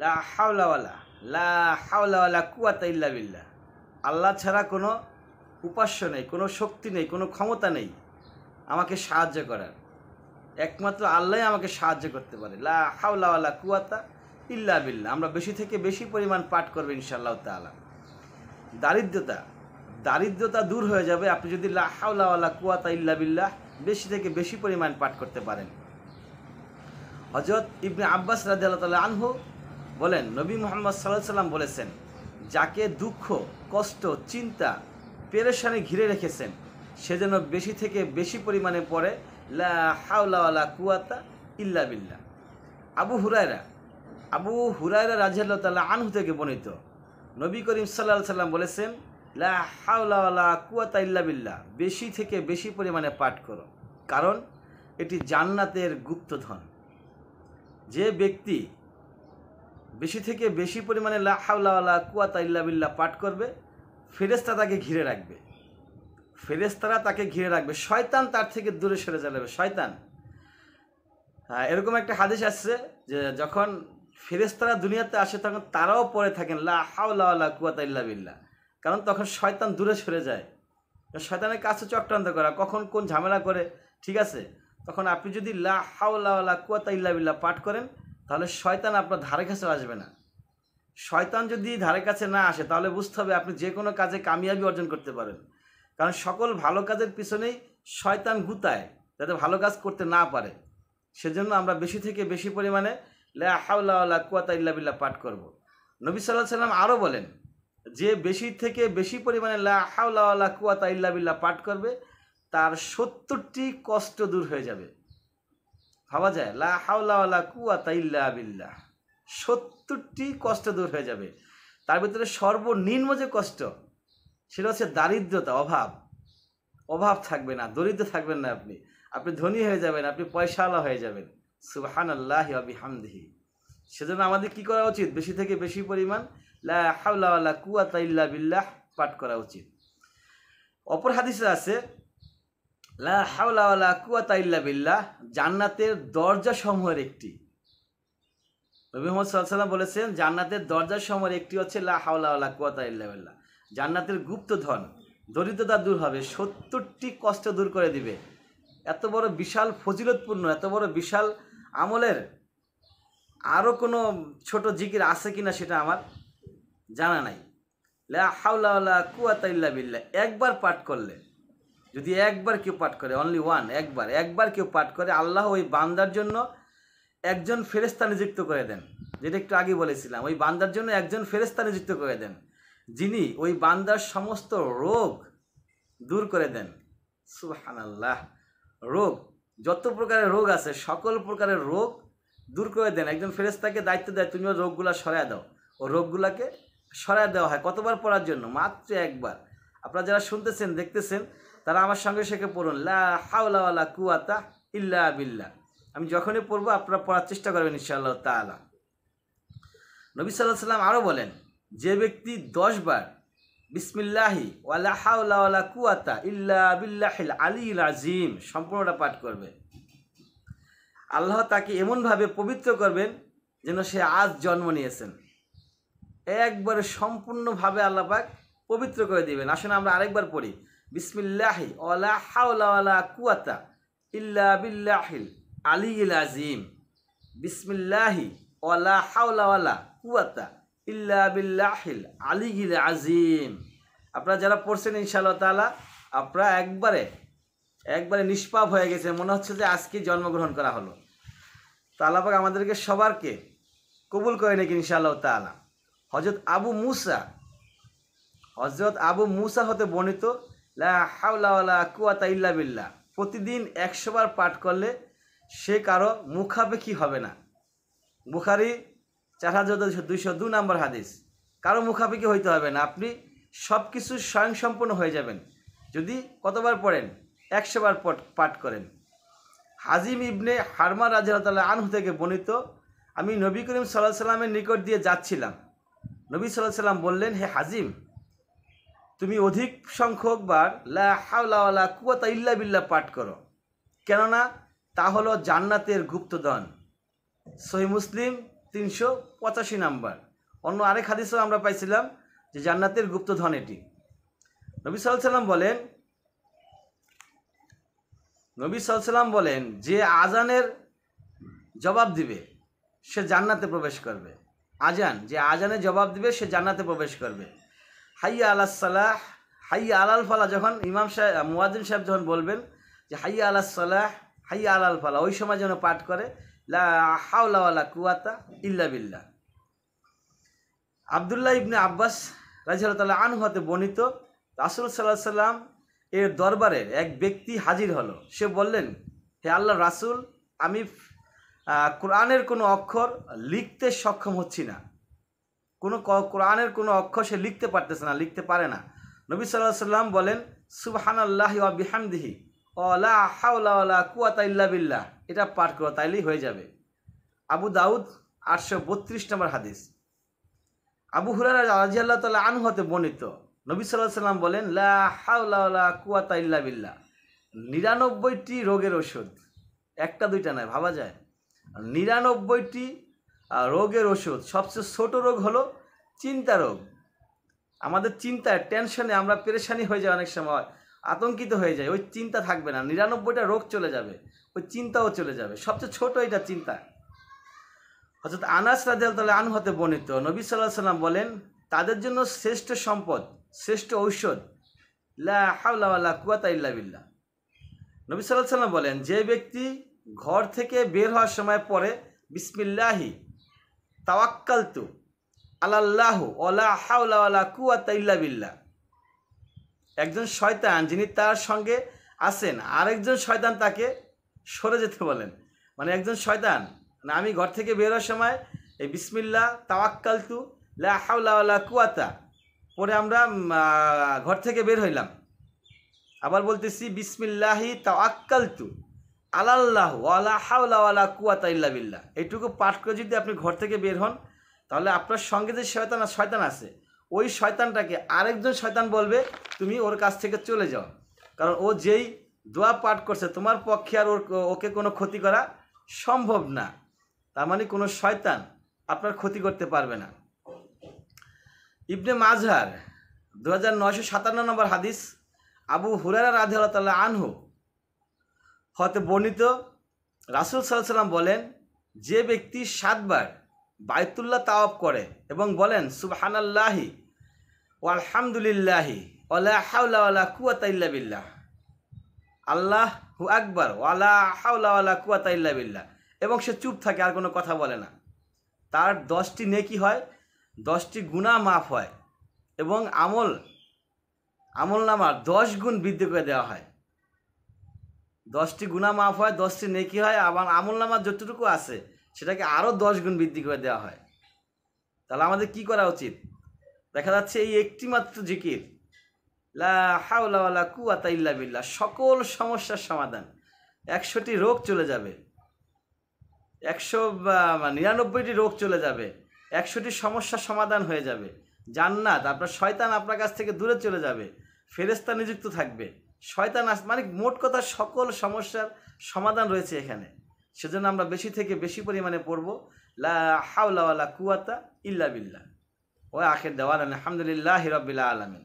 লা হাওলা ওয়ালা লা হাওলা ওয়ালা কুওয়াতা ইল্লা বিল্লাহ। আল্লাহ ছাড়া কোনো উপাস্য নেই, কোনো শক্তি নেই, কোনো ক্ষমতা নেই আমাকে সাহায্য করার। একমাত্র আল্লাহই আমাকে সাহায্য করতে পারে। লা হাওলা ওয়ালা কুওয়াতা ইল্লা বিল্লাহ। আমরা বেশি থেকে বেশি পরিমাণ পাঠ করবো ইনশাআল্লাহ তাআলা। দারিদ্রতা দূর হয়ে যাবে আপনি যদি লা হাওলা ওয়ালা কুওয়াতা ইল্লা বিল্লাহ বেশি থেকে বেশি পরিমাণ পাঠ করতে পারেন। হযরত ইবনে আব্বাস রাদিয়াল্লাহু তাআলা আনহু বলেন, নবী মুহাম্মদ সাল্লাল্লাহু আলাইহি ওয়াসাল্লাম বলেছেন, যাকে দুঃখ, কষ্ট, চিন্তা, পেরেশানি ঘিরে রেখেছেন সে যেন বেশি থেকে বেশি পরিমাণে পড়ে লা হাওলা ওয়ালা কুওয়াতা ইল্লা বিল্লাহ। আবু হুরায়রা রাদিয়াল্লাহু তাআলা আনহু থেকে বর্ণিত, নবী করিম সাল্লাল্লাহু আলাইহি ওয়াসাল্লাম বলেছেন, লা হাওলা ওয়ালা কুওয়াতা ইল্লা বিল্লাহ, বেশি থেকে বেশি পরিমাণে পাঠ করো, কারণ এটি জান্নাতের গুপ্তধন। যে ব্যক্তি বেশি থেকে বেশি পরিমাণে লা হাওলা ওয়ালা কুওয়াতা ইল্লা বিল্লাহ পাঠ করবে, ফেরেশতারা তাকে ঘিরে রাখবে, শয়তান তার থেকে দূরে সরে যাবে। শয়তান, এরকম একটা হাদিস আসছে যে যখন ফেরেশতারা দুনিয়াতে আসে তখন তারাও পড়ে থাকেন লা হাওলা ওয়ালা কুওয়াতা ইল্লা বিল্লাহ, কারণ তখন শয়তান দূরে সরে যায়। শয়তানের কাছে চক্রান্ত করা, কখন কোন ঝামেলা করে, ঠিক আছে। তখন আপনি যদি লা হাওলা ওয়ালা কুওয়াতা ইল্লা বিল্লাহ পাঠ করেন তাহলে শয়তান আপনার ধারে কাছে আসবে না। শয়তান যদি ধারে কাছে না আসে তাহলে বুঝতে হবে আপনি যে কোনো কাজে কামিয়াবি অর্জন করতে পারেন, কারণ সকল ভালো কাজের পিছনেই শয়তান গুতায় যাতে ভালো কাজ করতে না পারে। সেজন্য আমরা বেশি থেকে বেশি পরিমাণে লা হাওলা ওয়ালা কুওয়াতা ইল্লা বিল্লাহ পাঠ করব। নবী সাল্লাল্লাহু আলাইহি ওয়াসাল্লাম আরও বলেন, যে বেশি থেকে বেশি পরিমাণে লা হাওলা ওয়ালা কুওয়াতা ইল্লা বিল্লাহ পাঠ করবে তার 70টি কষ্ট দূর হয়ে যাবে। ভাবা যায়, লা হাওলা ওয়ালা কুওয়াতা ইল্লা বিল্লাহ, 70টি কষ্ট দূর হয়ে যাবে। তার ভিতরে সর্বনিম্ন যে কষ্ট সেটা হচ্ছে দারিদ্রতা, অভাব থাকবে না, দরিদ্র থাকবেন না, আপনি ধনী হয়ে যাবেন, আপনি পয়সাওয়ালা হয়ে যাবেন। সুবহানাল্লাহি ওয়া বিহামদিহি। সেজন্য আমাদের কি করা উচিত? বেশি থেকে বেশি পরিমাণ লা হাওলা ওয়ালা কুওয়াতা ইল্লা বিল্লাহ পাঠ করা উচিত। অপর হাদিসে আছে, লা হাওলা ওয়ালা কুওয়াতা ইল্লা বিল্লাহ জান্নাতের দরজা সমূহের একটি। নবী মুহাম্মদ সাল্লাল্লাহু আলাইহি ওয়াসাল্লাম বলেছেন, জান্নাতের দরজা সমূহের একটি হচ্ছে লা হাওলা ওয়ালা কুওয়াতা ইল্লা বিল্লাহ। জান্নাতের গুপ্তধন, দরিদ্রতা দূর হবে, 70টি কষ্ট দূর করে দিবে। এত বড় বিশাল ফজিলতপূর্ণ, এত বড় বিশাল আমলের আরও কোনো ছোট জিকির আছে কিনা সেটা আমার জানা নাই। লা হাওলা ওয়ালা কুওয়াতা ইল্লা বিল্লাহ একবার পাঠ করলে, যদি একবার কেউ পাঠ করে, অনলি ওয়ান, একবার কেউ পাঠ করে, আল্লাহ ওই বান্দার জন্য একজন ফেরেশতা নিযুক্ত করে দেন। যেটা একটু আগে বলেছিলাম, ওই বান্দার জন্য একজন ফেরেশতা নিযুক্ত করে দেন, যিনি ওই বান্দার সমস্ত রোগ দূর করে দেন। সুবহানাল্লাহ। রোগ, যত প্রকারের রোগ আছে সকল প্রকারের রোগ দূর করে দেন। একজন ফেরেশতাকে দায়িত্ব দেয়, তুমি ওই রোগগুলা সরায় দাও। ও রোগগুলাকে সরায় দেওয়া হয় কতবার পড়ার জন্য? মাত্র একবার। আপনারা যারা শুনতেছেন, দেখতেছেন, তারা আমার সঙ্গে শেখে পড়ুন লা হাওলা ওয়ালা কুওয়াতা ইল্লা বিল্লাহ। আমি যখনই পড়বো আপনারা পড়ার চেষ্টা করবেন ইনশাআল্লাহ তাআলা। নবী সাল্লাল্লাহু আলাইহি ওয়াসাল্লাম আরও বলেন, যে ব্যক্তি 10 বার বিসমিল্লাহি ওয়ালা হাওলা ওয়ালা কুওয়াতা ইল্লা বিল্লাহিল আলিয়্যিল আযীম সম্পূর্ণটা পাঠ করবে, আল্লাহ তাকে এমনভাবে পবিত্র করবেন যেন সে আজ জন্ম নিয়েছেন। একবারে সম্পূর্ণভাবে আল্লাহ পাক পবিত্র করে দিবেন। আসুন আমরা আরেকবার পড়ি, বিসমিল্লাহি ওয়ালা হাওলা ওয়ালা কুওয়াতা ইল্লা বিল্লাহিল আলিয়্যিল আযীম। বিসমিল্লাহি ওয়ালা হাওলা ওয়ালা কুওয়াতা ইল্লা বিল্লাহিল আলিয়্যিল আযীম। আপনারা যারা পড়ছেন ইনশাআল্লাহ তাআলা আপনারা একবারে নিষ্পাপ হয়ে গেছে, মনে হচ্ছে যে আজকে জন্মগ্রহণ করা হলো। তো আল্লাহ পাক আমাদেরকে সবারকে কবুল করে নাকি ইনশাআল্লাহ তাআলা। হযরত আবু মুসা হতে বর্ণিত, লা হাওলা ওয়ালা কুওয়াতা ইল্লা বিল্লাহ প্রতিদিন 100 বার পাঠ করলে সে কারো মুখাপেক্ষী হবে না। বুখারী 4202 নম্বর হাদিস। কারো মুখাপেক্ষী হইতে হবে না, আপনি সব কিছু স্বয়ংসম্পন্ন হয়ে যাবেন যদি কতবার পড়েন? 100 বার পাঠ করেন। হাজিম ইবনে হারমা রাদিয়াল্লাহু তাআলা আনহু থেকে বর্ণিত, আমি নবী করিম সাল্লাল্লাহু আলাইহি ওয়াসাল্লামের নিকট দিয়ে যাচ্ছিলাম। নবী সাল্লাল্লাহু আলাইহি ওয়াসাল্লাম বললেন, হে হাজিম, তুমি অধিক সংখ্যক বার লা হাওলা ওয়ালা কুওয়াতা ইল্লা বিল্লাহ পাঠ করো, কেননা তা হলো জান্নাতের গুপ্তধন। সহিহ মুসলিম 385 নাম্বার। অন্য আরেক হাদিসও আমরা পাইছিলাম যে জান্নাতের গুপ্তধন এটি। নবী সাল্লাল্লাহু আলাইহি সাল্লাম বলেন যে আজানের জবাব দিবে সে জান্নাতে প্রবেশ করবে। যে আজানের জবাব দিবে সে জান্নাতে প্রবেশ করবে। হাইয়া আলাস সালাহ, হাইয়া আলাল ফালাহ, যখন ইমাম সাহেব মুয়াজ্জিন সাহেব যখন বলবেন যে হাইয়া আলাস সালাহ, হাইয়া আলাল ফালাহ, ওই সময় যেন পাঠ করে লা হাওলা ওয়ালা কুওয়াতা ইল্লা বিল্লাহ। আব্দুল্লাহ ইবনে আব্বাস রাদিয়াল্লাহু তাআলা আনহু হতে বর্ণিত, রাসূল সাল্লাল্লাহু আলাইহি সাল্লাম এর দরবারের এক ব্যক্তি হাজির হলো। সে বললেন, হে আল্লাহর রাসূল, আমি কোরআনের কোনো অক্ষর লিখতে সক্ষম হচ্ছি না। কোরআনের কোনো অক্ষর সে লিখতে পারতেছে না, লিখতে পারে না। নবী সাল্লাল্লাহু আলাইহি সাল্লাম বলেন, সুবহানাল্লাহি ওয়া বিহামদিহি ওয়া লা হাওলা ওয়ালা কুওয়াতা ইল্লা বিল্লাহ, এটা পাঠ করো, তাইলেই হয়ে যাবে। আবু দাউদ 832 নম্বর হাদিস। আবু হুরায়রা রাদিয়াল্লাহু তাআলা আনহু হতে বর্ণিত, নবী সাল্লাল্লাহু আলাইহি সাল্লাম বলেন, লা হাওলা ওয়ালা কুওয়াতা ইল্লা বিল্লাহ। 99টি রোগের ওষুধ, একটা দুইটা নয়, ভাবা যায়। 99টি রোগের ওষুধ। সবচেয়ে ছোট রোগ হলো চিন্তা রোগ। আমাদের চিন্তায়, টেনশনে আমরা পেরেশানি হয়ে যায়, অনেক সময় আতঙ্কিত হয়ে যায়। ওই চিন্তা থাকবে না, 99টা রোগ চলে যাবে, ওই চিন্তাও চলে যাবে। সবচেয়ে ছোট এটা চিন্তা। হযরত আনাস রাদিয়াল্লাহু তাআলা আনহু হতে বর্ণিত, নবী সাল্লাল্লাহু আলাইহি সাল্লাম বলেন, তাদের জন্য শ্রেষ্ঠ সম্পদ, শ্রেষ্ঠ ঔষধ লা হাওলা ওয়ালা কুওয়াতা ইল্লা বিল্লাহ। নবী সাল্লাল্লাহু আলাইহি সাল্লাম বলেন, যে ব্যক্তি ঘর থেকে বের হওয়ার সময় পরে বিসমিল্লাহি তাওয়াক্কালতু আলাল্লাহু ওয়ালা হাওলা ওয়ালা কুওয়াতা ইল্লা বিল্লাহ। একজন শয়তান যিনি তার সঙ্গে আছেন, আরেকজন শয়তান তাকে সরে যেতে বলেন। মানে একজন শয়তান, মানে আমি ঘর থেকে বের হওয়ার সময় এই বিসমিল্লাহ তাওয়াক্কালতু লা হাওলা ওয়ালা কুওয়াতা পরে আমরা ঘর থেকে বের হইলাম। আবার বলতেছি বিসমিল্লাহি তাওয়াক্কালতু আলাল্লাহু ওয়ালা হাওলা ওয়ালা কুওয়াতা ইল্লা বিল্লাহ। এইটুকু পাঠ করে যদি আপনি ঘর থেকে বের হন, তাহলে আপনার সঙ্গে যে শয়তান আছে, ওই শয়তানটাকে আরেকজন শয়তান বলবে তুমি ওর কাছ থেকে চলে যাও। কারণ ও যেই দোয়া পাঠ করছে, তোমার পক্ষে আর ওকে কোনো ক্ষতি করা সম্ভব না। তার মানে কোনো শয়তান আপনার ক্ষতি করতে পারবে না। ইবনে মাজার 2957 নম্বর হাদিস। আবু হুরায়রা রাদিয়াল্লাহু তাআলা আনহু হতে বর্ণিত, রাসূল সাল্লাল্লাহু আলাইহি সাল্লাম বলেন, যে ব্যক্তি 7 বার বাইতুল্লাহ তাওয়াফ করে এবং বলেন সুবহানাল্লাহি ওয়ালহামদুলিল্লাহি ওয়ালা হাওলা ওয়ালা কুওয়াতা ইল্লা বিল্লাহ, আল্লাহু আকবার ওয়ালা হাওলা ওয়ালা কুওয়াতা ইল্লা বিল্লাহ, এবং সে চুপ থাকে, আর কোনো কথা বলে না, তার 10টি নেকি হয়, 10টি গুনাহ মাফ হয় এবং আমলনামার 10 গুণ বৃদ্ধি করে দেওয়া হয়। 10টি গুনাহ মাফ হয়, 10টি নেকি হয়, আবার আমলনামার যতটুকু আছে সেটাকে আরও 10 গুণ বৃদ্ধি করে দেওয়া হয়। তাহলে আমাদের কি করা উচিত? দেখা যাচ্ছে এই একটি মাত্র জিকির লা হাওলা ওয়ালা কুওয়াতা ইল্লা বিল্লাহ, সকল সমস্যার সমাধান। 100টি রোগ চলে যাবে, 199টি রোগ চলে যাবে, 100টি সমস্যার সমাধান হয়ে যাবে। জান্নাত, আপনার শয়তান আপনার কাছ থেকে দূরে চলে যাবে, ফেরেশতা নিযুক্ত থাকবে, শয়তান মানে মোট কথা সকল সমস্যার সমাধান রয়েছে এখানে। সেজন্য আমরা বেশি থেকে বেশি পরিমাণে পড়ব লা হাওলা ওয়ালা কুওয়াতা ইল্লা বিল্লাহ। ওয়া আখির দাওয়ানা আলহামদুলিল্লাহি রাব্বিল আলামিন।